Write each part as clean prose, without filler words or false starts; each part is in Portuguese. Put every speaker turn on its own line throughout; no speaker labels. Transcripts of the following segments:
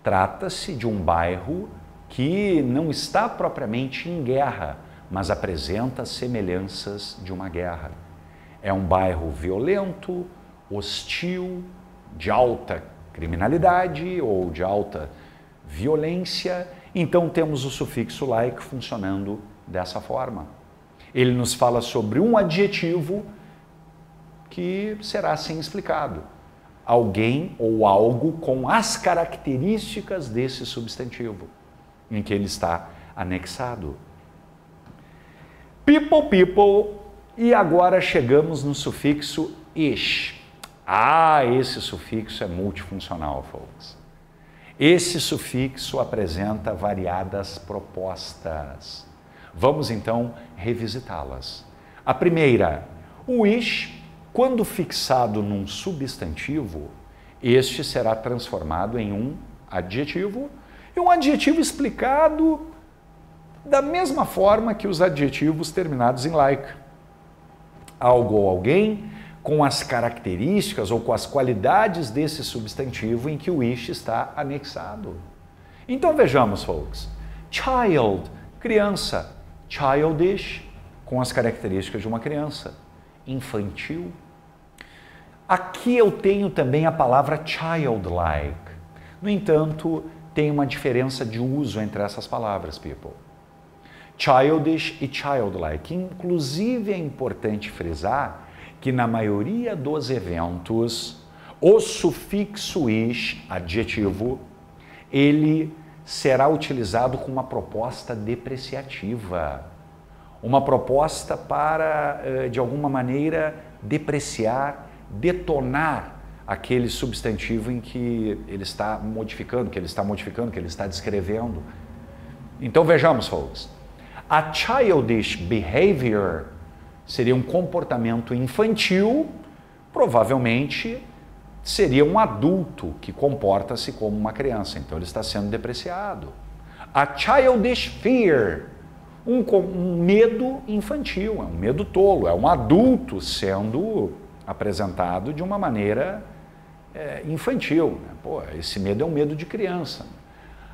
Trata-se de um bairro que não está propriamente em guerra, mas apresenta semelhanças de uma guerra. É um bairro violento, hostil, de alta criminalidade ou de alta violência. Então temos o sufixo like funcionando dessa forma. Ele nos fala sobre um adjetivo que será assim explicado. Alguém ou algo com as características desse substantivo, em que ele está anexado. People, people, e agora chegamos no sufixo ish. Esse sufixo é multifuncional, folks. Esse sufixo apresenta variadas propostas. Vamos então revisitá-las. A primeira, o ish, quando fixado num substantivo, este será transformado em um adjetivo, e um adjetivo explicado da mesma forma que os adjetivos terminados em like. Algo ou alguém com as características ou com as qualidades desse substantivo em que o ish está anexado. Então vejamos, folks. Child, criança. Childish, com as características de uma criança. Infantil. Aqui eu tenho também a palavra childlike. No entanto, tem uma diferença de uso entre essas palavras, people. Childish e childlike. Inclusive é importante frisar que na maioria dos eventos, o sufixo ish, adjetivo, ele será utilizado com uma proposta depreciativa. Uma proposta para, de alguma maneira, depreciar, detonar aquele substantivo em que ele está modificando, que ele está descrevendo. Então vejamos, folks. A childish behavior seria um comportamento infantil, provavelmente seria um adulto que comporta-se como uma criança, então ele está sendo depreciado. A childish fear, um medo infantil, é um medo tolo, é um adulto sendo apresentado de uma maneira infantil. Esse medo é um medo de criança.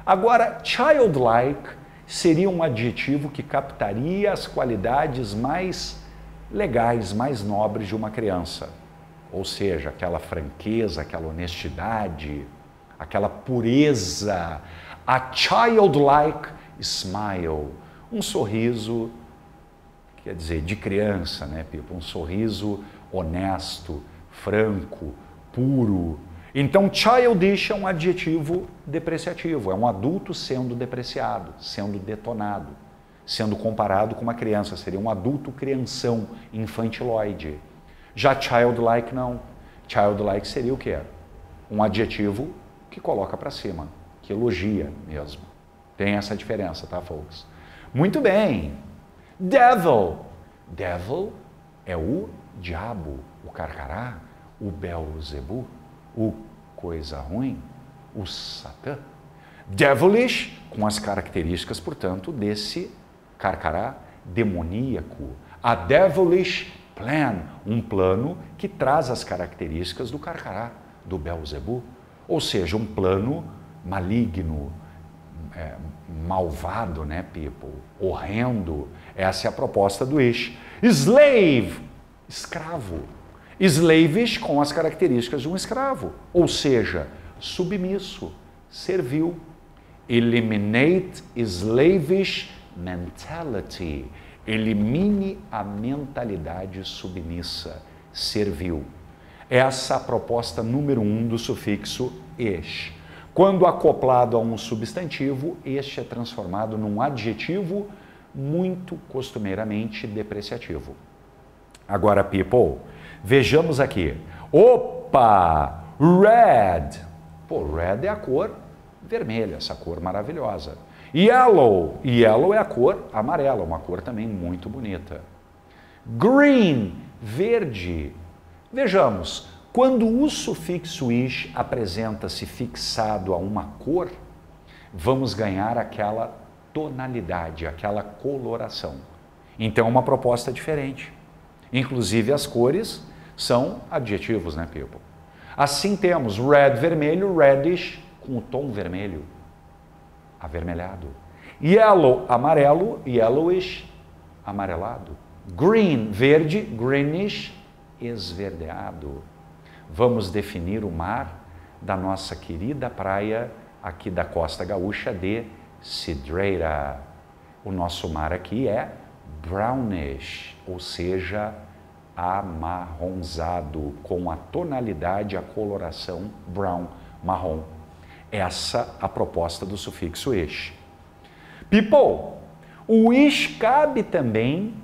Agora, childlike seria um adjetivo que captaria as qualidades mais legais, mais nobres de uma criança. Ou seja, aquela franqueza, aquela honestidade, aquela pureza. A childlike smile, um sorriso, quer dizer, de criança, né, people? Um sorriso honesto, franco, puro. Então, childish é um adjetivo depreciativo, é um adulto sendo depreciado, sendo detonado, sendo comparado com uma criança, seria um adulto crianção, infantiloide. Já childlike não. Childlike seria o quê? Um adjetivo que coloca para cima, que elogia mesmo. Tem essa diferença, tá, folks? Muito bem. Devil. Devil é o diabo, o carcará, o Belzebu, o coisa ruim, o Satã. Devilish, com as características, portanto, desse carcará demoníaco. A devilish plan, um plano que traz as características do carcará, do Belzebu. Ou seja, um plano maligno, malvado, né, people? Horrendo. Essa é a proposta do ish. Slave, escravo. Slavish com as características de um escravo, ou seja, submisso, servil. Eliminate slavish mentality. Elimine a mentalidade submissa, servil. Essa é a proposta número 1 do sufixo ish. Quando acoplado a um substantivo, este é transformado num adjetivo muito costumeiramente depreciativo. Agora, people, vejamos aqui. Opa! Red. Red é a cor vermelha, essa cor maravilhosa. Yellow. Yellow é a cor amarela, uma cor também muito bonita. Green. Verde. Vejamos, quando o sufixo ish apresenta-se fixado a uma cor, vamos ganhar aquela tonalidade, aquela coloração. Então, é uma proposta diferente. Inclusive, as cores são adjetivos, né, people? Assim temos red, vermelho, reddish, com o tom vermelho, avermelhado. Yellow, amarelo, yellowish, amarelado. Green, verde, greenish, esverdeado. Vamos definir o mar da nossa querida praia aqui da Costa Gaúcha de Cidreira. O nosso mar aqui é brownish, ou seja, amarronzado, com a tonalidade, a coloração brown, marrom. Essa a proposta do sufixo ish. People, o ish cabe também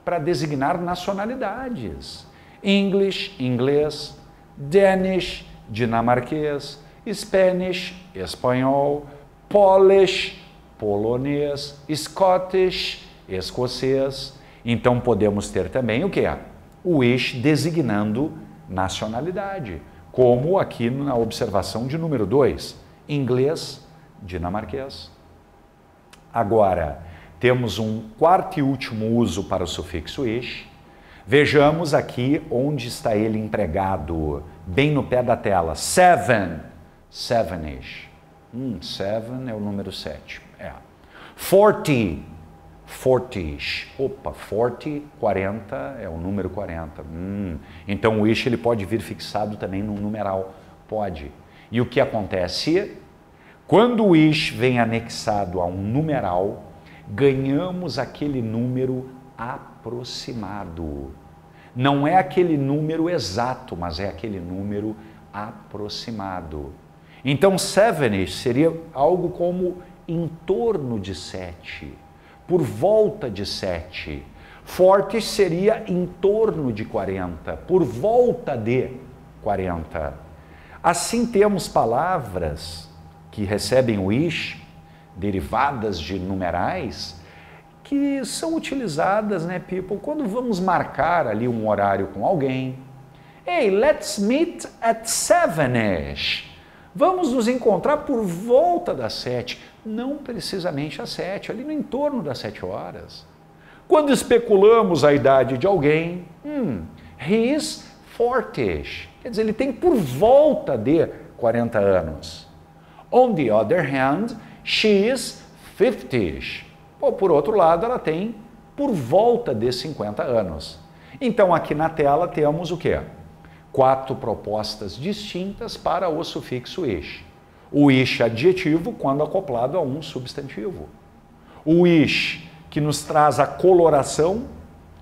para designar nacionalidades. English, inglês, Danish, dinamarquês, Spanish, espanhol, Polish, polonês, Scottish, escocês. Então podemos ter também o que? O ish designando nacionalidade, como aqui na observação de número 2, inglês, dinamarquês. Agora, temos um quarto e último uso para o sufixo ish. Vejamos aqui onde está ele empregado, bem no pé da tela. Seven, sevenish. Seven é o número 7. 40, fortyish. Opa, 40, 40 é o número 40. Então o ish ele pode vir fixado também num numeral. Pode. E o que acontece? Quando o ish vem anexado a um numeral, ganhamos aquele número aproximado. Não é aquele número exato, mas é aquele número aproximado. Então, sevenish seria algo como em torno de 7, por volta de 7. Fortish seria em torno de 40, por volta de 40. Assim temos palavras que recebem o ish, derivadas de numerais, que são utilizadas, né, people, quando vamos marcar ali um horário com alguém. Hey, let's meet at 7ish. Vamos nos encontrar por volta das 7, não precisamente às 7, ali no entorno das 7 horas. Quando especulamos a idade de alguém, he is 40ish, quer dizer, ele tem por volta de 40 anos. On the other hand, she is 50ish. Por outro lado, ela tem por volta de 50 anos. Então, aqui na tela temos o quê? 4 propostas distintas para o sufixo ish. O ish adjetivo quando acoplado a um substantivo. O ish que nos traz a coloração,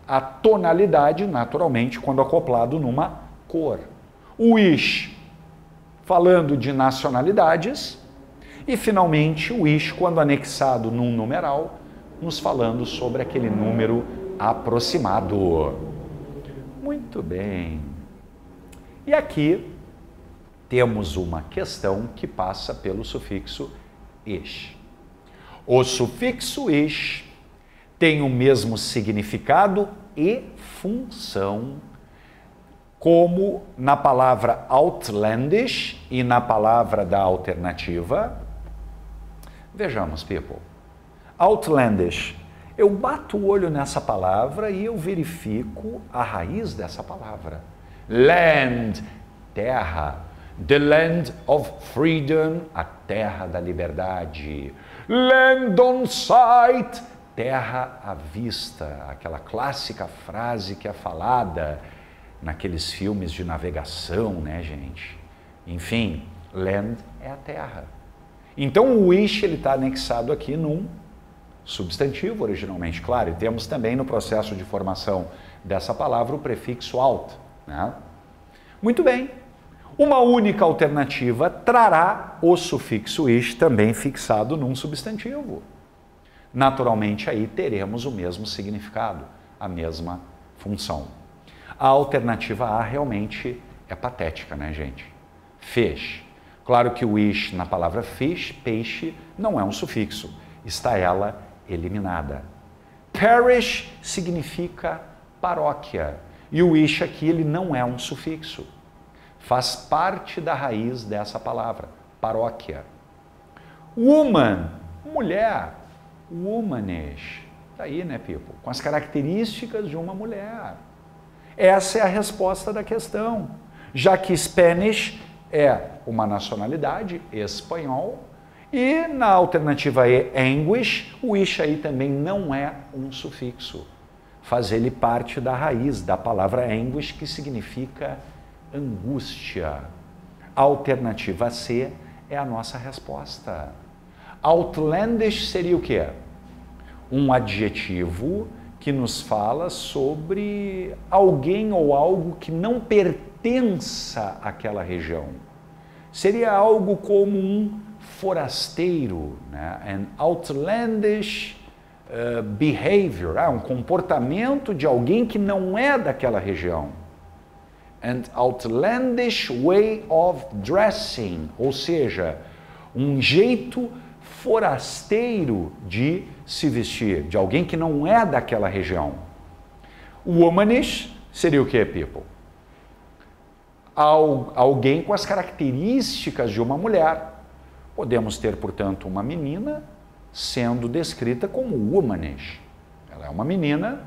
a tonalidade, naturalmente, quando acoplado numa cor. O ish falando de nacionalidades. E, finalmente, o ish quando anexado num numeral, nos falando sobre aquele número aproximado. Muito bem. E aqui temos uma questão que passa pelo sufixo ish. O sufixo ish tem o mesmo significado e função como na palavra outlandish e na palavra da alternativa. Vejamos, people. Outlandish. Eu bato o olho nessa palavra e eu verifico a raiz dessa palavra. Land, terra. The land of freedom, a terra da liberdade. Land on sight, terra à vista. Aquela clássica frase que é falada naqueles filmes de navegação, né, gente? Enfim, land é a terra. Então o ish ele está anexado aqui num substantivo originalmente, claro, e temos também no processo de formação dessa palavra o prefixo out, né? Muito bem. Uma única alternativa trará o sufixo ish também fixado num substantivo. Naturalmente aí teremos o mesmo significado, a mesma função. A alternativa A realmente é patética, né, gente? Fish. Claro que o ish na palavra fish, peixe, não é um sufixo. Está ela eliminada. Parish significa paróquia. E o ish aqui ele não é um sufixo. Faz parte da raiz dessa palavra, paróquia. Woman, mulher. Womanish. Está aí, né, people? Com as características de uma mulher. Essa é a resposta da questão. Já que Spanish é uma nacionalidade, espanhol, e na alternativa E, anguish, o ish aí também não é um sufixo. Faz ele parte da raiz da palavra anguish, que significa angústia. A alternativa C é a nossa resposta. Outlandish seria o quê? Um adjetivo que nos fala sobre alguém ou algo que não pertença àquela região. Seria algo como um forasteiro, né? An outlandish behavior, um comportamento de alguém que não é daquela região. An outlandish way of dressing, ou seja, um jeito forasteiro de se vestir, de alguém que não é daquela região. Womanish seria o que, people? Alguém com as características de uma mulher. Podemos ter, portanto, uma menina sendo descrita como womanish. Ela é uma menina,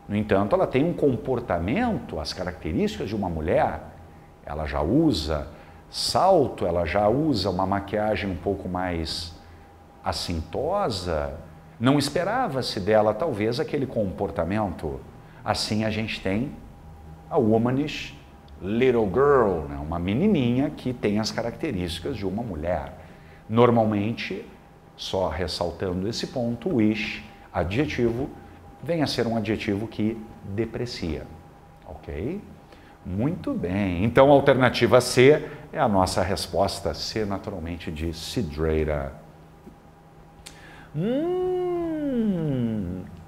no entanto, ela tem um comportamento, as características de uma mulher. Ela já usa salto, ela já usa uma maquiagem um pouco mais assintosa. Não esperava-se dela, talvez, aquele comportamento. Assim a gente tem a womanish little girl, né? Uma menininha que tem as características de uma mulher. Normalmente, só ressaltando esse ponto, o ish, adjetivo, vem a ser um adjetivo que deprecia. Ok? Muito bem. Então, a alternativa C é a nossa resposta. C, naturalmente, de cidreira.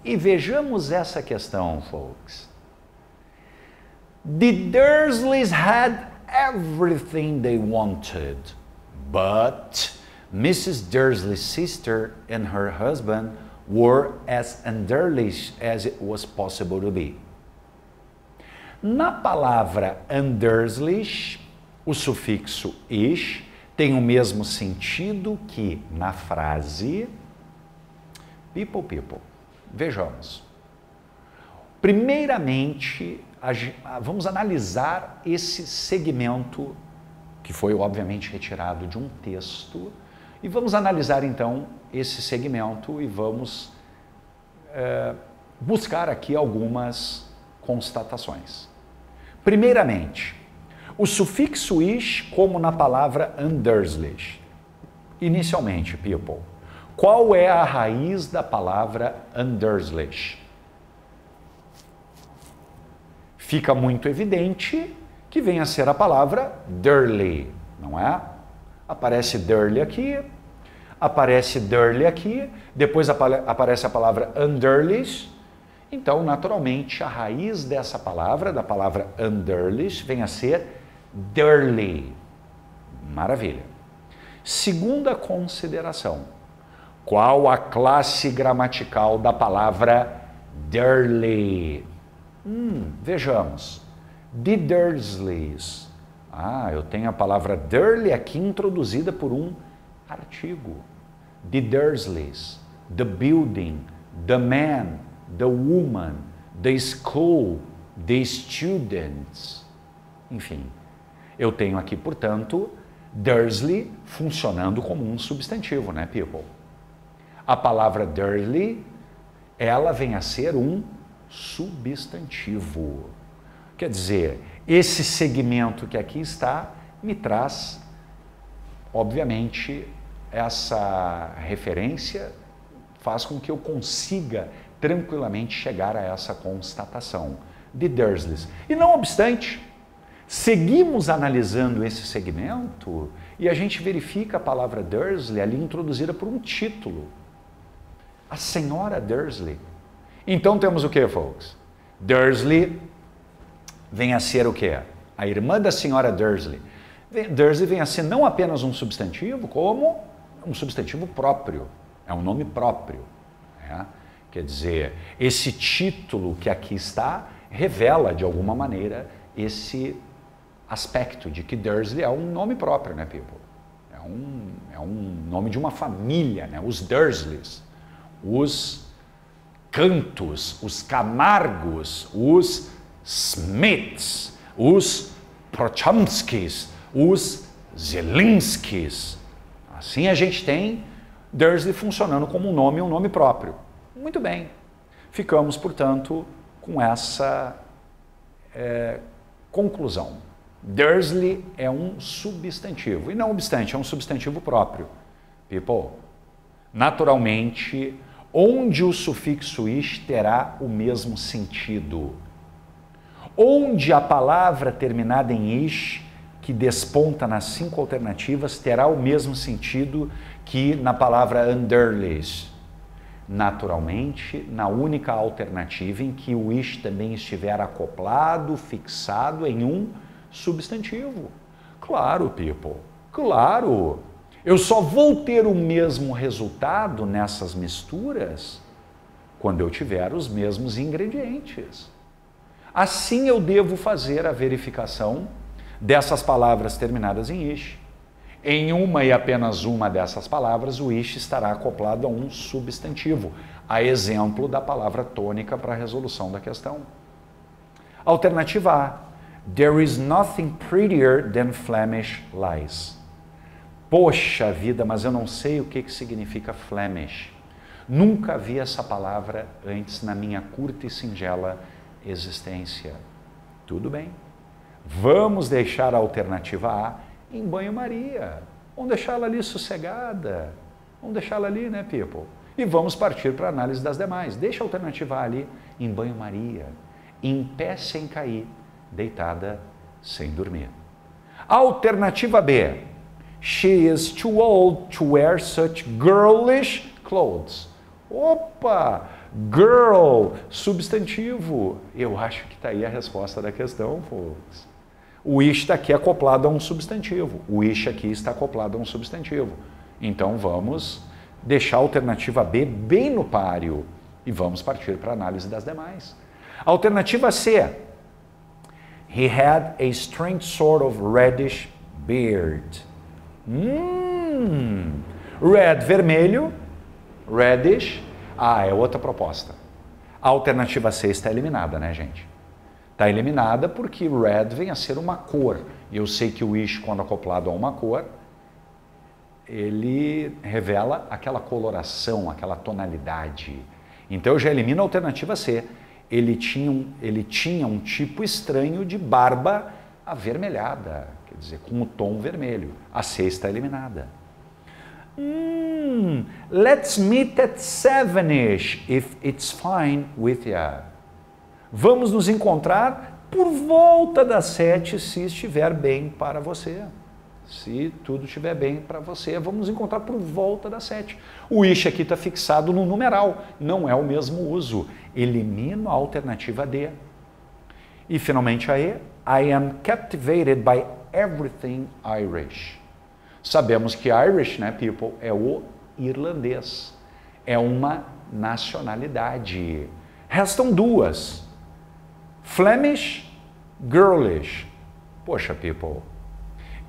E vejamos essa questão, folks. The Dursleys had everything they wanted, but Mrs. Dursley's sister and her husband were as underlish as it was possible to be. Na palavra underlish, o sufixo ish tem o mesmo sentido que na frase people. Vejamos. Primeiramente, vamos analisar esse segmento que foi, obviamente, retirado de um texto e vamos analisar, então, esse segmento e vamos buscar aqui algumas constatações. Primeiramente, o sufixo ish, como na palavra underlish. Inicialmente, people, qual é a raiz da palavra underlish? Fica muito evidente que vem a ser a palavra dirly, não é? Aparece dirly aqui, depois aparece a palavra underlish. Então, naturalmente, a raiz dessa palavra, da palavra underlish, vem a ser dirly. Maravilha. Segunda consideração. Qual a classe gramatical da palavra dirly? Vejamos. The Dursleys. Eu tenho a palavra dirly aqui introduzida por um artigo. The Dursleys, the building, the man, the woman, the school, the students. Enfim, eu tenho aqui, portanto, Dursley funcionando como um substantivo, né, people? A palavra Dursley, ela vem a ser um substantivo. Quer dizer, esse segmento que aqui está me traz, obviamente, essa referência faz com que eu consiga tranquilamente chegar a essa constatação de Dursleys. E não obstante, seguimos analisando esse segmento e a gente verifica a palavra Dursley ali introduzida por um título. A senhora Dursley. Então temos o que, folks? Dursley vem a ser o quê? A irmã da senhora Dursley. Dursley vem a ser não apenas um substantivo, como um substantivo próprio. É um nome próprio. Né? Quer dizer, esse título que aqui está revela, de alguma maneira, esse aspecto de que Dursley é um nome próprio, né, people? É um nome de uma família, né? Os Dursleys, os Cantos, os Camargos, os Smiths, os Prochamskis, os Zelinskis. Assim a gente tem Dursley funcionando como um nome próprio. Muito bem. Ficamos, portanto, com essa conclusão. Dursley é um substantivo, e não obstante, é um substantivo próprio. People, naturalmente, onde o sufixo ish terá o mesmo sentido. Onde a palavra terminada em ish, que desponta nas 5 alternativas, terá o mesmo sentido que na palavra underlies. Naturalmente, na única alternativa em que o ish também estiver acoplado, fixado em um substantivo. Claro, people, claro. Eu só vou ter o mesmo resultado nessas misturas quando eu tiver os mesmos ingredientes. Assim eu devo fazer a verificação dessas palavras terminadas em ish. Em uma e apenas uma dessas palavras, o ish estará acoplado a um substantivo, a exemplo da palavra tônica para a resolução da questão. Alternativa A. There is nothing prettier than Flemish lies. Poxa vida, mas eu não sei o que significa Flemish. Nunca vi essa palavra antes na minha curta e singela existência. Tudo bem. Vamos deixar a alternativa A em banho-maria. Vamos deixá-la ali sossegada. Vamos deixá-la ali, né, people? E vamos partir para a análise das demais. Deixa a alternativa A ali em banho-maria. Em pé sem cair. Deitada sem dormir. Alternativa B. She is too old to wear such girlish clothes. Opa! Girl, substantivo. Eu acho que está aí a resposta da questão, folks. O ish está aqui acoplado a um substantivo. O ish aqui está acoplado a um substantivo. Então vamos deixar a alternativa B bem no páreo e vamos partir para a análise das demais. Alternativa C. He had a strange sort of reddish beard. Red, vermelho. Reddish. É outra proposta. A alternativa C está eliminada, né, gente? Está eliminada porque red vem a ser uma cor. E eu sei que o ish, quando acoplado a uma cor, ele revela aquela coloração, aquela tonalidade. Então eu já elimino a alternativa C. Ele tinha um tipo estranho de barba avermelhada, quer dizer, com o tom vermelho. A C está eliminada. Let's meet at 7-ish, if it's fine with you. Vamos nos encontrar por volta das 7, se estiver bem para você. Se tudo estiver bem para você, vamos nos encontrar por volta das 7. O ish aqui está fixado no numeral, não é o mesmo uso. Elimino a alternativa D. E finalmente a E. I am captivated by everything Irish. Sabemos que Irish, né, people, é o irlandês. É uma nacionalidade. Restam duas. Flemish, girlish. Poxa, people,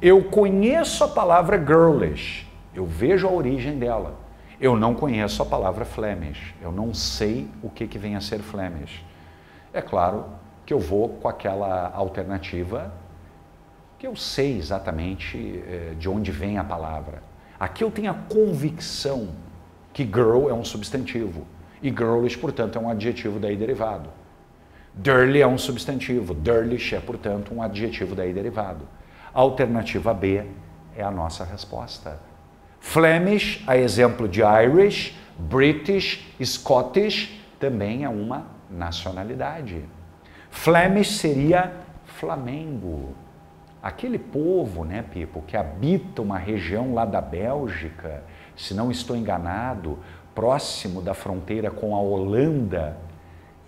eu conheço a palavra girlish, eu vejo a origem dela. Eu não conheço a palavra Flemish, eu não sei o que vem a ser Flemish. É claro que eu vou com aquela alternativa que eu sei exatamente de onde vem a palavra. Aqui eu tenho a convicção que girl é um substantivo e girlish, portanto, é um adjetivo daí derivado. Dirty é um substantivo, dirlish é, portanto, um adjetivo daí derivado. A alternativa B é a nossa resposta. Flemish, a exemplo de Irish, British, Scottish, também é uma nacionalidade. Flemish seria Flamengo. Aquele povo, né, people, que habita uma região lá da Bélgica, se não estou enganado, próximo da fronteira com a Holanda.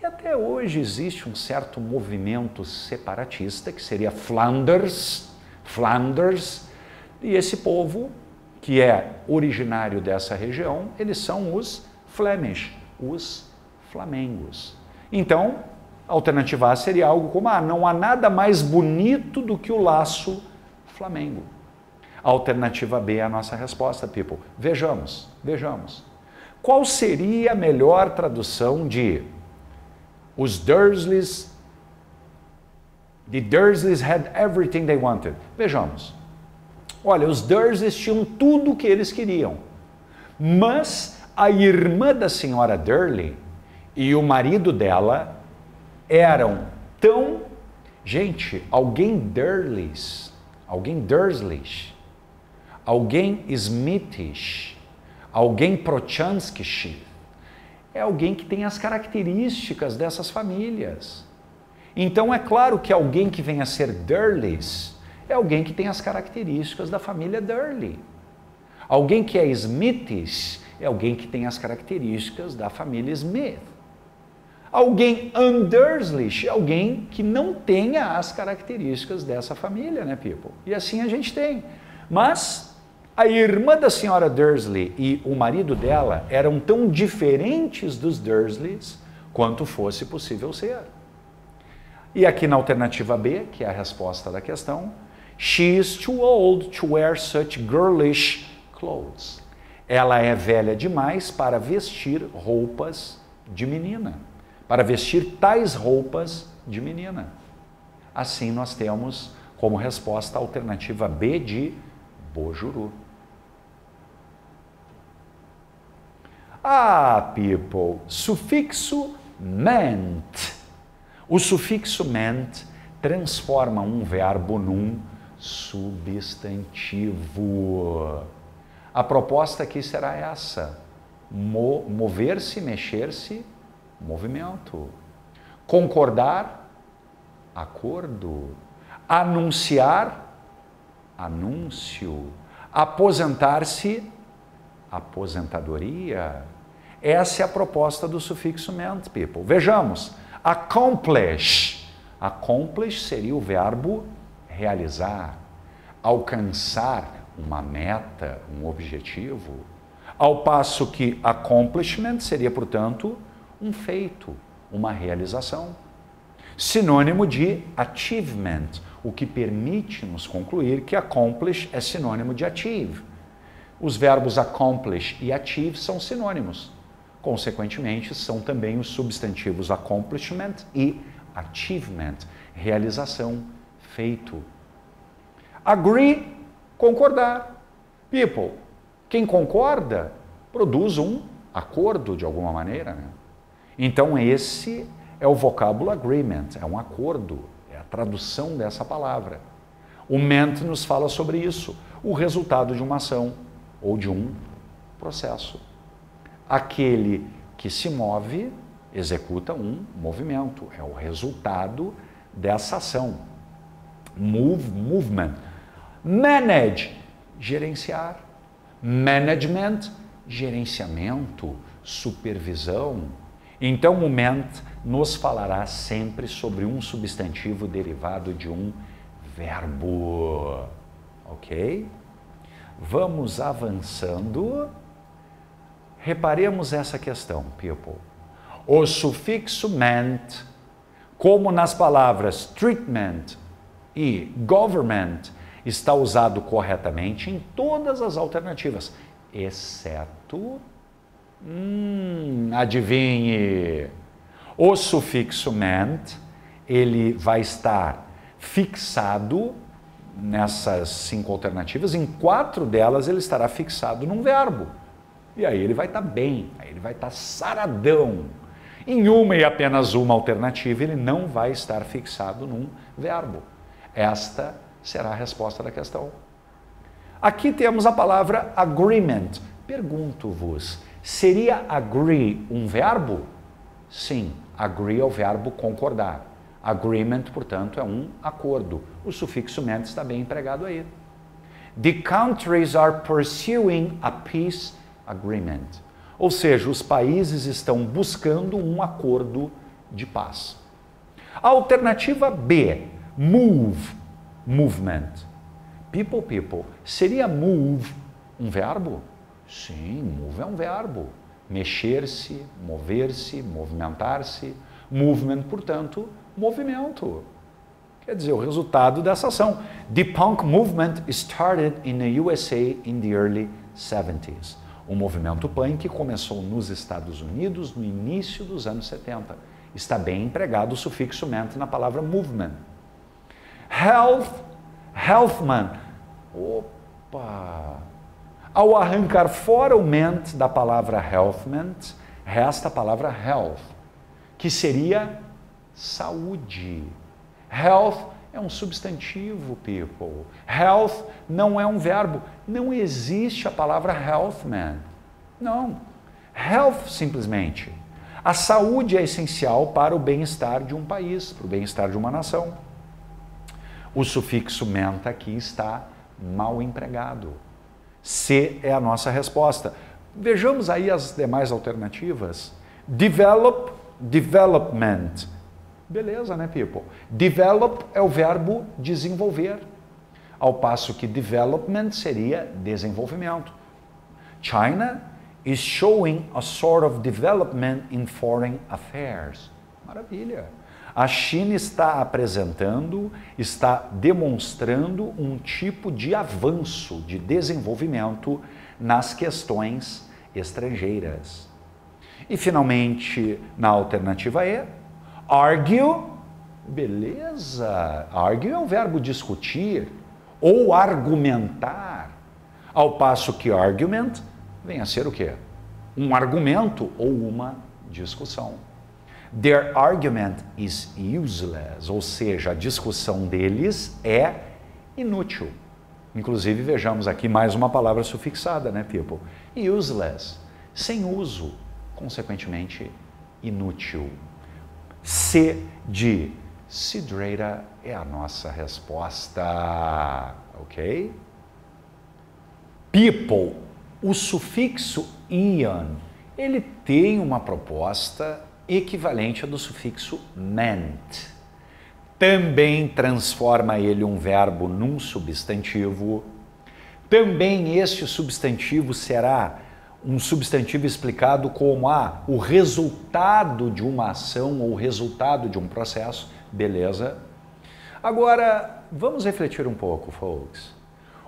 E até hoje existe um certo movimento separatista, que seria Flanders, e esse povo, que é originário dessa região, eles são os Flemish, os flamengos. Então, a alternativa A seria algo como, não há nada mais bonito do que o laço Flamengo. A alternativa B é a nossa resposta, people. Vejamos. Qual seria a melhor tradução de os Dursleys? The Dursleys had everything they wanted. Vejamos. Olha, os Dursleys tinham tudo o que eles queriam, mas a irmã da senhora Dursley e o marido dela eram tão... Gente, alguém Dursleys, alguém Smithish, alguém Prochanskish, é alguém que tem as características dessas famílias. Então é claro que alguém que venha a ser Dursleys é alguém que tem as características da família Dursley. Alguém que é Smithish é alguém que tem as características da família Smith. Alguém Undursley é alguém que não tenha as características dessa família, né, people? E assim a gente tem. Mas a irmã da senhora Dursley e o marido dela eram tão diferentes dos Dursleys quanto fosse possível ser. E aqui na alternativa B, que é a resposta da questão, she is too old to wear such girlish clothes. Ela é velha demais para vestir roupas de menina, para vestir tais roupas de menina. Assim nós temos como resposta a alternativa B de Bojuru. Ah, people, sufixo ment. O sufixo ment transforma um verbo num substantivo. A proposta aqui será essa: mover-se, mexer-se, movimento. Concordar, acordo. Anunciar, anúncio. Aposentar-se, aposentadoria. Essa é a proposta do sufixo ment, people. Vejamos. Accomplish. Accomplish seria o verbo realizar, alcançar uma meta, um objetivo. Ao passo que accomplishment seria, portanto, um feito, uma realização. Sinônimo de achievement, o que permite-nos concluir que accomplish é sinônimo de achieve. Os verbos accomplish e achieve são sinônimos. Consequentemente, são também os substantivos accomplishment e achievement, realização, feito. Agree, concordar. People, quem concorda produz um acordo de alguma maneira, né? Então esse é o vocábulo agreement, é um acordo, é a tradução dessa palavra. O ment nos fala sobre isso, o resultado de uma ação ou de um processo. Aquele que se move executa um movimento, é o resultado dessa ação. Movement. Manage, gerenciar. Management, gerenciamento, supervisão. Então o ment nos falará sempre sobre um substantivo derivado de um verbo. Ok? Vamos avançando. Reparemos essa questão, people. O sufixo ment, como nas palavras treatment e government, está usado corretamente em todas as alternativas, exceto, adivinhe, o sufixo ment, ele vai estar fixado nessas 5 alternativas, em 4 delas ele estará fixado num verbo. E aí ele vai estar bem, aí ele vai estar saradão. Em uma e apenas uma alternativa, ele não vai estar fixado num verbo. Esta será a resposta da questão. Aqui temos a palavra agreement. Pergunto-vos, seria agree um verbo? Sim, agree é o verbo concordar. Agreement, portanto, é um acordo. O sufixo ment está bem empregado aí. The countries are pursuing a peace agreement. Ou seja, os países estão buscando um acordo de paz. A alternativa B, move, movement. People, seria move um verbo? Sim, move é um verbo. Mexer-se, mover-se, movimentar-se. Movement, portanto, movimento. Quer dizer, o resultado dessa ação. The punk movement started in the USA in the early 70s. O movimento punk começou nos Estados Unidos no início dos anos 70. Está bem empregado o sufixo ment na palavra movement. Healthman. Opa! Ao arrancar fora o ment da palavra healthment, resta a palavra health, que seria saúde. Health é um substantivo, people. Health não é um verbo. Não existe a palavra healthman. Não. Health, simplesmente. A saúde é essencial para o bem-estar de um país, para o bem-estar de uma nação. O sufixo ment aqui está mal empregado. C é a nossa resposta. Vejamos aí as demais alternativas. Develop, development. Beleza, né, people? Develop é o verbo desenvolver, ao passo que development seria desenvolvimento. China is showing a sort of development in foreign affairs. Maravilha. A China está apresentando, está demonstrando um tipo de avanço, de desenvolvimento nas questões estrangeiras. E, finalmente, na alternativa E, argue, beleza. Argue é o verbo discutir ou argumentar, ao passo que argument vem a ser o quê? Um argumento ou uma discussão. Their argument is useless, ou seja, a discussão deles é inútil. Inclusive, vejamos aqui mais uma palavra sufixada, né, people? Useless, sem uso, consequentemente, inútil. C de Sidrata é a nossa resposta, ok? People, o sufixo ian, ele tem uma proposta equivalente à do sufixo ment. Também transforma ele um verbo num substantivo. Também este substantivo será um substantivo explicado como o resultado de uma ação ou o resultado de um processo. Beleza? Agora, vamos refletir um pouco, folks.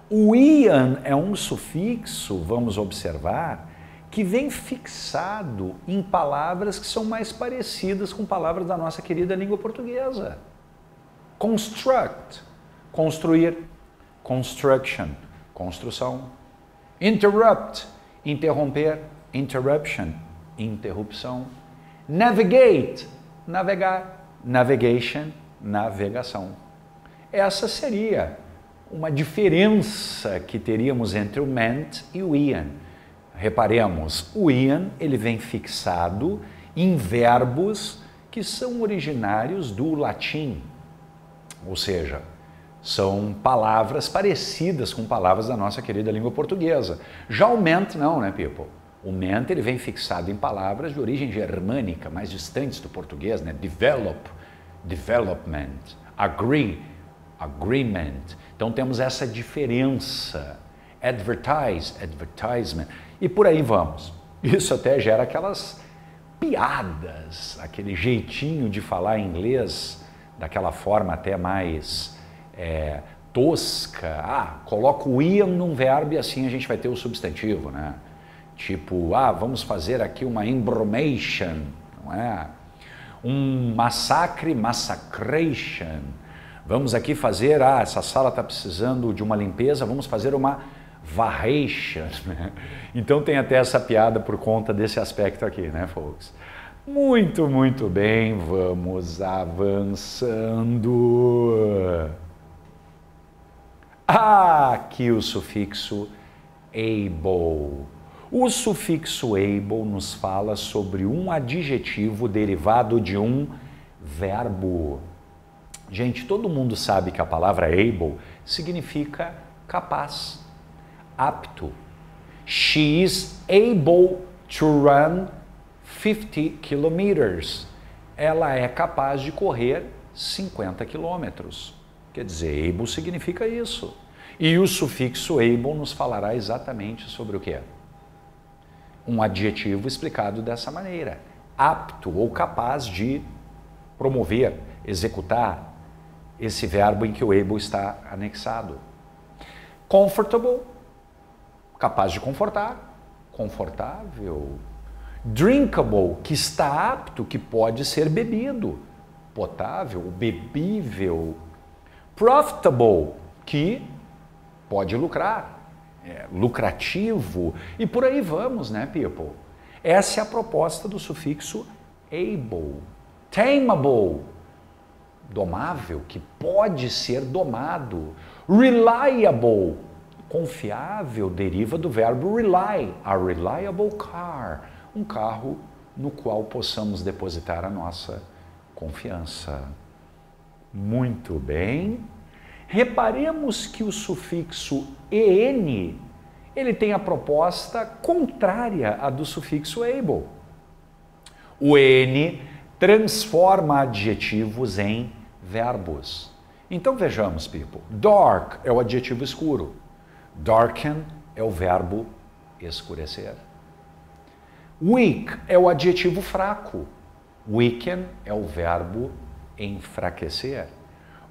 O ian é um sufixo, vamos observar, que vem fixado em palavras que são mais parecidas com palavras da nossa querida língua portuguesa. Construct, construir. Construction, construção. Interrupt, interromper. Interruption, interrupção. Navigate, navegar. Navigation, navegação. Essa seria uma diferença que teríamos entre o ment e o ian. Reparemos, o ian ele vem fixado em verbos que são originários do latim, ou seja, são palavras parecidas com palavras da nossa querida língua portuguesa. Já o ment não, né, people? O ment ele vem fixado em palavras de origem germânica, mais distantes do português, né? Develop, development, agree, agreement. Então temos essa diferença. Advertise, advertisement. E por aí vamos. Isso até gera aquelas piadas, aquele jeitinho de falar inglês, daquela forma até mais tosca. Coloca o iam num verbo e assim a gente vai ter o substantivo, né? Tipo, vamos fazer aqui uma embromation, não é? Um massacre, massacration. Vamos aqui fazer, essa sala está precisando de uma limpeza, vamos fazer uma varration. Então tem até essa piada por conta desse aspecto aqui, né, folks? Muito, muito bem, vamos avançando. Aqui o sufixo able. O sufixo able nos fala sobre um adjetivo derivado de um verbo. Gente, todo mundo sabe que a palavra able significa capaz, apto. She is able to run 50 kilometers. Ela é capaz de correr 50 quilômetros. Quer dizer, able significa isso. E o sufixo able nos falará exatamente sobre o que é. Um adjetivo explicado dessa maneira. Apto ou capaz de promover, executar esse verbo em que o able está anexado. Comfortable, capaz de confortar, confortável. Drinkable, que está apto, que pode ser bebido, potável, bebível. Profitable, que pode lucrar, lucrativo, e por aí vamos, né, people? Essa é a proposta do sufixo able. Tameable, domável, que pode ser domado. Reliable, confiável, deriva do verbo rely, a reliable car, um carro no qual possamos depositar a nossa confiança. Muito bem. Reparemos que o sufixo en, ele tem a proposta contrária à do sufixo able. O en transforma adjetivos em verbos. Então vejamos, people. Dark é o adjetivo escuro. Darken é o verbo escurecer. Weak é o adjetivo fraco. Weaken é o verbo enfraquecer.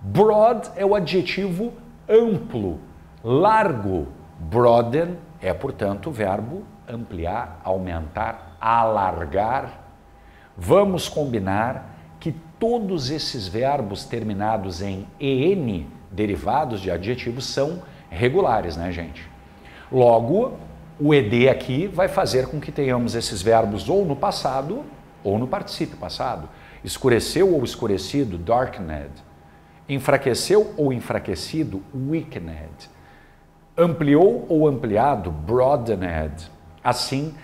Broad é o adjetivo amplo, largo. Broaden é, portanto, o verbo ampliar, aumentar, alargar. Vamos combinar que todos esses verbos terminados em en, derivados de adjetivos, são regulares, né, gente? Logo, o ed aqui vai fazer com que tenhamos esses verbos ou no passado ou no particípio passado. Escureceu ou escurecido, darkened. Enfraqueceu ou enfraquecido, weakened. Ampliou ou ampliado, broadened. Assim,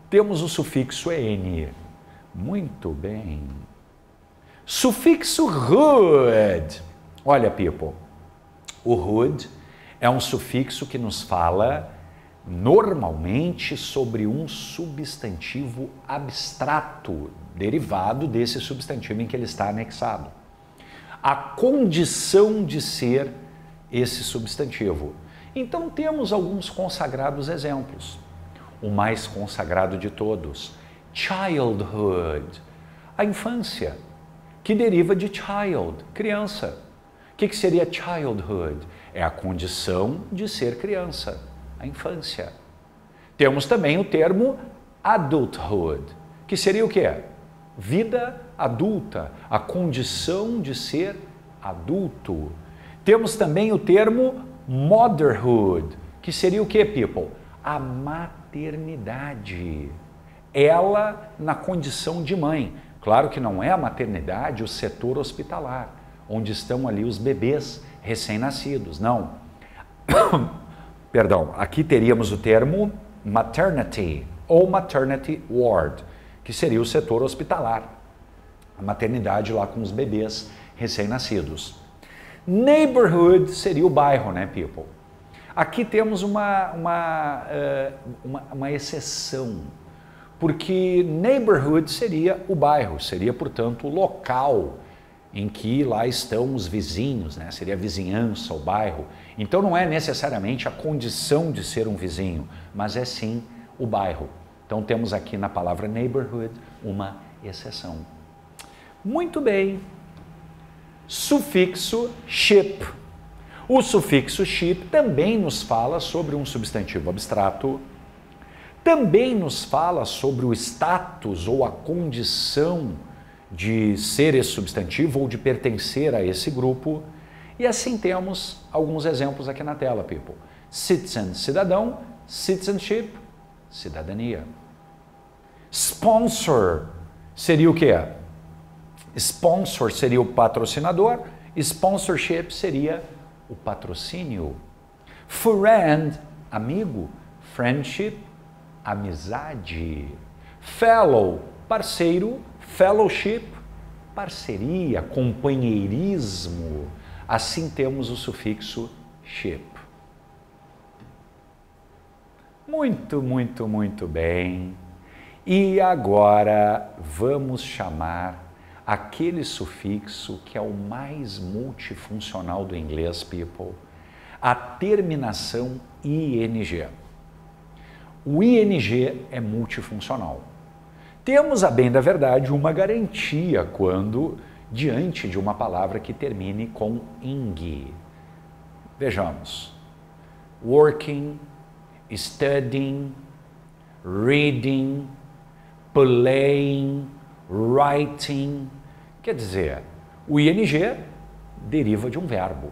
temos o sufixo en. Muito bem. Sufixo hood. Olha, people, o hood é um sufixo que nos fala normalmente sobre um substantivo abstrato, derivado desse substantivo em que ele está anexado. A condição de ser esse substantivo. Então temos alguns consagrados exemplos. O mais consagrado de todos, childhood, a infância, que deriva de child, criança. O que seria childhood? É a condição de ser criança, a infância. Temos também o termo adulthood, que seria o quê? Vida adulta, a condição de ser adulto. Temos também o termo motherhood, que seria o quê, people? A maternidade. Ela na condição de mãe. Claro que não é a maternidade o setor hospitalar, onde estão ali os bebês recém-nascidos, não. Perdão, aqui teríamos o termo maternity ou maternity ward, que seria o setor hospitalar, a maternidade lá com os bebês recém-nascidos. Neighborhood seria o bairro, né, people? Aqui temos uma exceção, porque neighborhood seria o bairro, seria, portanto, o local em que lá estão os vizinhos, né? Seria a vizinhança, o bairro. Então não é necessariamente a condição de ser um vizinho, mas é sim o bairro. Então temos aqui na palavra neighborhood uma exceção. Muito bem. Sufixo ship. O sufixo ship também nos fala sobre um substantivo abstrato, também nos fala sobre o status ou a condição de ser esse substantivo ou de pertencer a esse grupo. E assim temos alguns exemplos aqui na tela, people. Citizen, cidadão. Citizenship, cidadania. Sponsor seria o quê? Sponsor seria o patrocinador. Sponsorship seria o patrocínio. Friend, amigo. Friendship, amizade. Fellow, parceiro. Fellowship, parceria, companheirismo. Assim temos o sufixo ship. Muito, muito, muito bem. E agora vamos chamar aquele sufixo que é o mais multifuncional do inglês, people, a terminação ing. O ing é multifuncional. Temos, a bem da verdade, uma garantia quando diante de uma palavra que termine com ing. Vejamos. Working, studying, reading, playing, writing. Quer dizer, o ing deriva de um verbo.